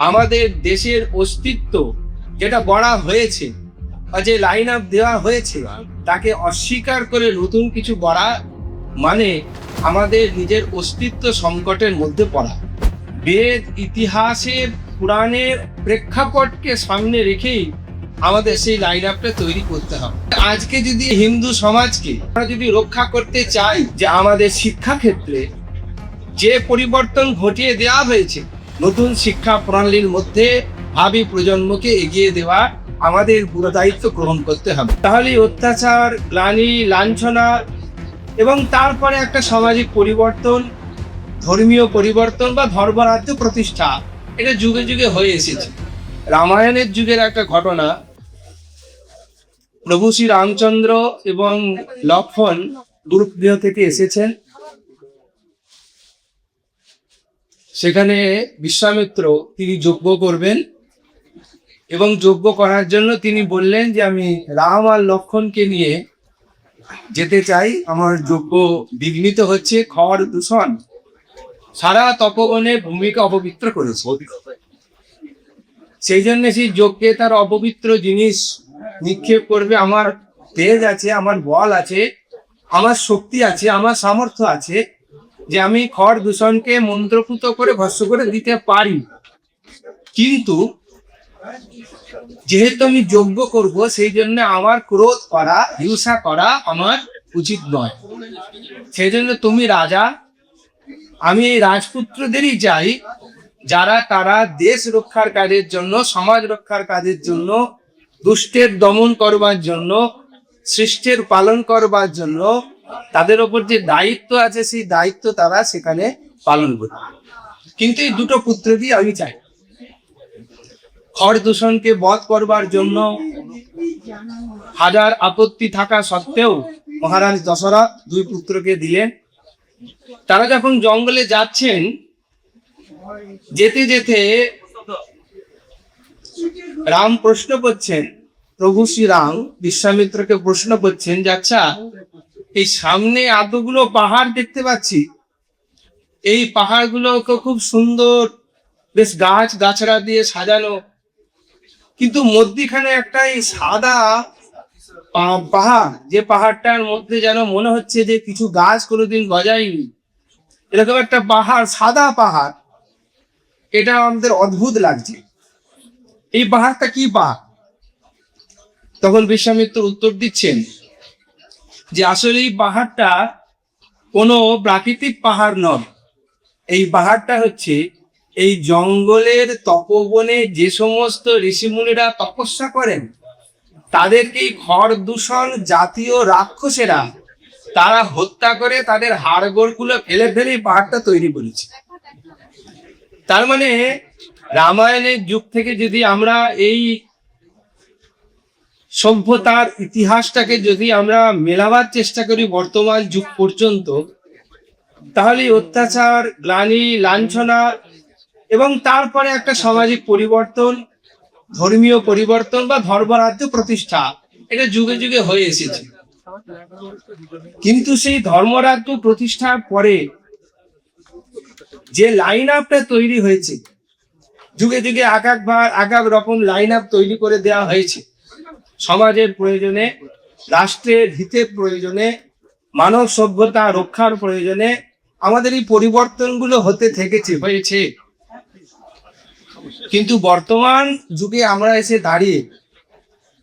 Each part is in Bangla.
আমাদের দেশের অস্তিত্ব যেটা গড়া হয়েছে বা যে লাইন আপ দেওয়া হয়েছে তাকে অস্বীকার করে নতুন কিছু গড়া মানে আমাদের নিজের অস্তিত্ব সংকটের মধ্যে পড়া। বেদ, ইতিহাসের, পুরাণের প্রেক্ষাপটকে সামনে রেখেই আমাদের সেই লাইন আপটা তৈরি করতে হবে। আজকে যদি হিন্দু সমাজকে আমরা যদি রক্ষা করতে চাই, যে আমাদের শিক্ষা ক্ষেত্রে যে পরিবর্তন ঘটিয়ে দেওয়া হয়েছে, নতুন শিক্ষা প্রণালীর মধ্যে ভাবি প্রজন্মকে এগিয়ে দেওয়া আমাদের পুরো দায়িত্ব গ্রহণ করতে হবে। তাহলে অত্যাচার, গ্লানি, লাঞ্ছনা এবং তারপরে একটা সামাজিক পরিবর্তন, ধর্মীয় পরিবর্তন বা ধর্মরাজ্য প্রতিষ্ঠা, এটা যুগে যুগে হয়ে এসেছে। রামায়ণের যুগের একটা ঘটনা, প্রভু শ্রী রামচন্দ্র এবং লক্ষ্মণ দূরগৃহ থেকে এসেছেন। সেখানে বিশ্বামিত্র তিনি যজ্ঞ করবেন এবং যজ্ঞ করার জন্য তিনি বললেন যে আমি রাম আর লক্ষ্মণকে নিয়ে যেতে চাই, আমার যজ্ঞ বিঘ্নিত হচ্ছে, খড় দূষণ সারা তপবনে ভূমিকে অপবিত্র করেছে। সেই জন্য সেই যজ্ঞে তার অপবিত্র জিনিস নিক্ষেপ করবে। আমার তেজ আছে, আমার বল আছে, আমার শক্তি আছে, আমার সামর্থ্য আছে যে আমি খড় দূষণকে মন্ত্রপুত করে ভস্ম করে দিতে পারি, কিন্তু যেহেতু আমি যজ্ঞ করব সেই জন্য আমার ক্রোধ করা, হিংসা করা আমার উচিত নয়। সেই জন্য তুমি রাজা, আমি এই রাজপুত্রদেরই চাই যারা তারা দেশ রক্ষার কাজের জন্য, সমাজ রক্ষার কাজের জন্য, দুষ্টের দমন করবার জন্য, সৃষ্টের পালন করবার জন্য তাদের ওপর যে দায়িত্ব আছে সেই দায়িত্ব তারা সেখানে পালন করবে। কিন্তু এই দুটো পুত্রকেই আমি চাই। খড় দূষণকে বধ করবার জন্য হাজার আপত্তি থাকা সত্ত্বেও মহারাজ দশরথ দুই পুত্রকে দিলেন। তারা যখন জঙ্গলে যাচ্ছেন, যেতে যেতে রাম প্রশ্ন করছেন, প্রভু শ্রী রাম বিশ্বামিত্রকে প্রশ্ন করছেন যে আচ্ছা, এই সামনে এতগুলো পাহাড় দেখতে পাচ্ছি, এই পাহাড়গুলো তো খুব সুন্দর, বেশ গাছ গাছড়া দিয়ে সাজানো, কিন্তু মধ্যিখানে একটা এই সাদা পাহাড়, যে পাহাড়টার মধ্যে যেন মনে হচ্ছে যে কিছু গাছ কোনোদিন গজায়নি, এরকম একটা পাহাড়, সাদা পাহাড়, এটা আমাদের অদ্ভুত লাগছে। এই পাহাড়টা কি পাহাড়? তখন বিশ্বামিত্র উত্তর দিচ্ছেন যে আসলে এই পাহাড়টা কোনো প্রাকৃতিক পাহাড় নয়। এই পাহাড়টা হচ্ছে এই জঙ্গলের তপবনে যে সমস্ত ঋষিমুনিরা তপস্যা করেন, তাদেরকে খড় দূষণ জাতীয় রাক্ষসেরা তারা হত্যা করে তাদের হাড়গোড়গুলো ফেলে ফেলে পাহাড়টা তৈরি করেছে। তার মানে রামায়ণের যুগ থেকে যদি আমরা এই সভ্যতার ইতিহাসটাকে যদি আমরা মেলাবার চেষ্টা করি বর্তমান যুগ পর্যন্ত, তাহলে অত্যাচার, গ্লানি, লাঞ্ছনা এবং তারপরে একটা সামাজিক পরিবর্তন, ধর্মীয় পরিবর্তন বা ধর্মরাজ্য প্রতিষ্ঠা, এটা যুগে যুগে হয়ে এসেছে। কিন্তু সেই ধর্মরাজ্য প্রতিষ্ঠার পরে যে লাইন আপটা তৈরি হয়েছে, যুগে যুগে এক এক রকম লাইন আপ তৈরি করে দেওয়া হয়েছে। সমাজের প্রয়োজনে, রাষ্ট্রের হিতের প্রয়োজনে, মানব সভ্যতা রক্ষার প্রয়োজনে আমাদের এই পরিবর্তনগুলো হতে হয়েছে। কিন্তু বর্তমান যুগে আমরা এসে দাঁড়িয়ে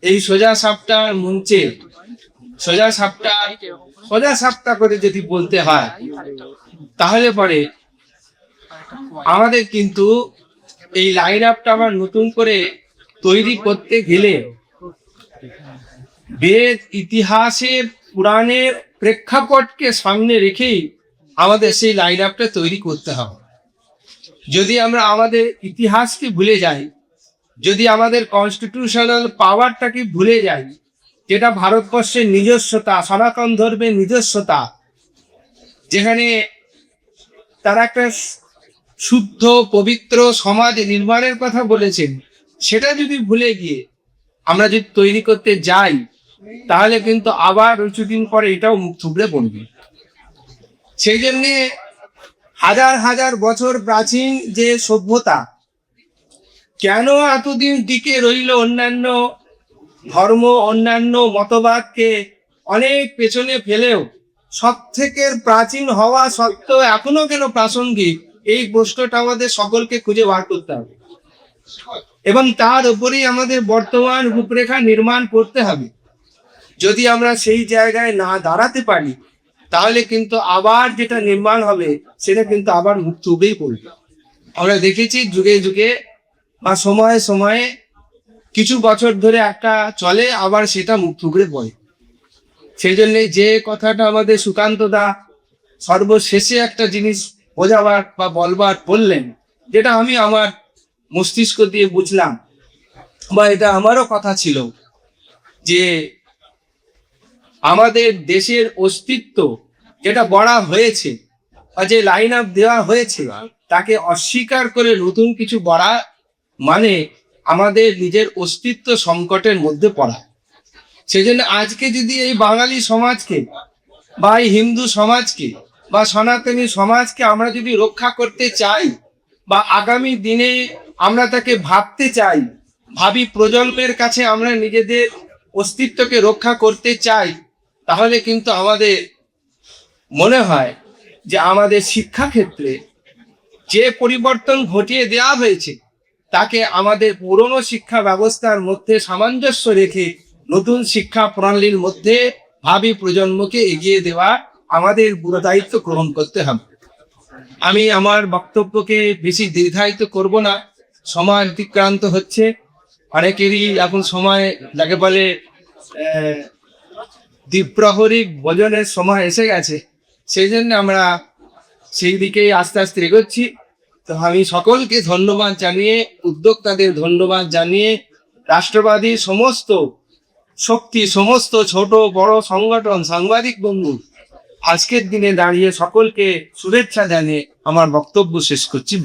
এই সোজা সাপটার মঞ্চে সোজা সাপটা করে যদি বলতে হয়, তাহলে পরে আমাদের কিন্তু এই লাইন আপটা আবার নতুন করে তৈরি করতে গেলে বেদ, ইতিহাসের, পুরাণের প্রেক্ষাপটকে সামনে রেখেই আমাদের সেই লাইন আপটা তৈরি করতে হবে। যদি আমরা আমাদের ইতিহাসকে ভুলে যাই, যদি আমাদের কনস্টিটিউশনাল পাওয়ারটাকে ভুলে যাই, যেটা ভারতবর্ষের নিজস্বতা, সনাতন ধর্মের নিজস্বতা, যেখানে তারা একটা শুদ্ধ পবিত্র সমাজ নির্মাণের কথা বলেছেন, সেটা যদি ভুলে গিয়ে আমরা যদি তৈরি করতে যাই, তাহলে কিন্তু আবার কিছুদিন পরে এটাও মুখ থুবড়ে পড়বে। সেই জন্যে হাজার হাজার বছর প্রাচীন যে সভ্যতা, কেন এতদিন টিকে রইল অন্যান্য ধর্ম, অন্যান্য মতবাদকে অনেক পেছনে ফেলেও সব থেকে প্রাচীন হওয়া সত্ত্বেও এখনো কেন প্রাসঙ্গিক, এই প্রশ্নটা আমাদের সকলকে খুঁজে বার করতে হবে এবং তার উপরেই আমাদের বর্তমান রূপরেখা নির্মাণ করতে হবে। যদি আমরা সেই জায়গায় না দাঁড়াতে পারি তাহলে কিন্তু আবার যেটা নির্মাণ হবে সেটা কিন্তু আবার মুখ চুবেই পড়বে। আমরা দেখেছি যুগে যুগে বা সময়ে সময়ে কিছু বছর ধরে একটা চলে, আবার সেটা মুখ থুবড়ে পড়ে। সেই জন্যে যে কথাটা আমাদের সুকান্ত দা সর্বশেষে একটা জিনিস বোঝাবার বা বলবার বললেন, যেটা আমি আমার মস্তিষ্ক দিয়ে বুঝলাম বা এটা আমারও কথা ছিল, যে আমাদের দেশের অস্তিত্ব যেটা বলা হয়েছে বা যে লাইন আপ দেওয়া হয়েছে তাকে অস্বীকার করে নতুন কিছু বলা মানে আমাদের নিজের অস্তিত্ব সংকটের মধ্যে পড়া। সেই জন্য আজকে যদি এই বাঙালি সমাজকে বা এই হিন্দু সমাজকে বা সনাতনী সমাজকে আমরা যদি রক্ষা করতে চাই বা আগামী দিনে আমরা তাকে ভাবতে চাই, ভাবি প্রজন্মের কাছে আমরা নিজেদের অস্তিত্বকে রক্ষা করতে চাই, তাহলে কিন্তু আমাদের মনে হয় যে আমাদের শিক্ষাক্ষেত্রে যে পরিবর্তন ঘটিয়ে দেওয়া হয়েছে তাকে আমাদের পুরনো শিক্ষা ব্যবস্থার মধ্যে সামঞ্জস্য রেখে নতুন শিক্ষা প্রণালীর মধ্যে ভাবি প্রজন্মকে এগিয়ে দেওয়া আমাদের পুরো দায়িত্ব গ্রহণ করতে হবে। আমি আমার বক্তব্যকে বেশি দীর্ঘায়িত করব না, সময় অতিক্রান্ত হচ্ছে, অনেকেরই এখন সময় যাকে বলে দ্বিপ্রহরিক ভোজনের সময় এসে গেছে, সেই জন্য আমরা সেই দিকেই আস্তে আস্তে এগোচ্ছি। তো আমি সকলকে ধন্যবাদ জানিয়ে, উদ্যোক্তাদের ধন্যবাদ জানিয়ে, রাষ্ট্রবাদী সমস্ত শক্তি, সমস্ত ছোট বড় সংগঠন, সাংবাদিক বন্ধু, আজকের দিনে দাঁড়িয়ে সকলকে শুভেচ্ছা জানিয়ে আমার বক্তব্য শেষ করছি।